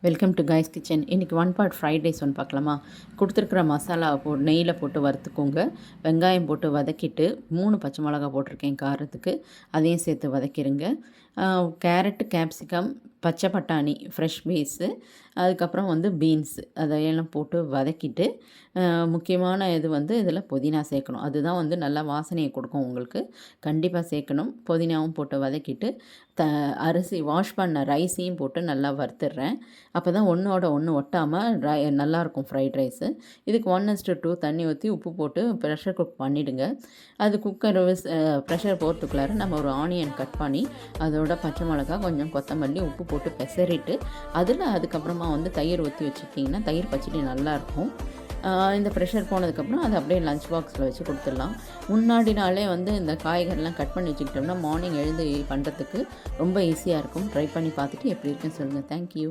Welcome to guys kitchen. இன்றைக்கி one part fried rice ஒன்று பார்க்கலாமா? கொடுத்துருக்குற மசாலா நெய்யில் போட்டு வறுத்துக்கோங்க. வெங்காயம் போட்டு வதக்கிட்டு 3 பச்சை மிளகா போட்டிருக்கேன் காரத்துக்கு, அதையும் சேர்த்து வதக்கிடுங்க. கேரட்டு, கேப்சிகம், பச்சை பட்டாணி ஃப்ரெஷ் பீஸு, அதுக்கப்புறம் பீன்ஸு அதையெல்லாம் போட்டு வதக்கிட்டு, முக்கியமான இது இதில் புதினா சேர்க்கணும். அதுதான் நல்லா வாசனையை கொடுக்கும் உங்களுக்கு. கண்டிப்பாக சேர்க்கணும். புதினாவும் போட்டு வதக்கிட்டு அரிசி வாஷ் பண்ண ரைஸையும் போட்டு நல்லா வறுத்துடுறேன். அப்போ தான் ஒன்றோட ஒன்று ஒட்டாமல் நல்லாயிருக்கும் ஃப்ரைட் ரைஸு. இதுக்கு 1:2 தண்ணி ஊற்றி உப்பு போட்டு ப்ரெஷர் குக் பண்ணிவிடுங்க. அது குக்கர் ப்ரெஷர் போகிறதுக்குள்ளார நம்ம ஒரு ஆனியன் கட் பண்ணி அதோட பச்சை மிளகா, கொஞ்சம் கொத்தமல்லி, உப்பு போட்டு பெசரிட்டு அதுக்கப்புறமா தயிர் ஊற்றி வச்சுக்கிட்டிங்கன்னா தயிர் பச்சடி நல்லாயிருக்கும். இந்த ப்ரெஷர் போனதுக்கப்புறம் அதை அப்படியே லஞ்ச் பாக்ஸில் வச்சு கொடுத்துடலாம். முன்னாடி நாளே இந்த காய்கறிலாம் கட் பண்ணி வச்சுக்கிட்டோம்னா மார்னிங் எழுந்து பண்ணுறதுக்கு ரொம்ப ஈஸியாக இருக்கும். ட்ரை பண்ணி பார்த்துட்டு எப்படி இருக்குன்னு சொல்லுங்கள். தேங்க்யூ.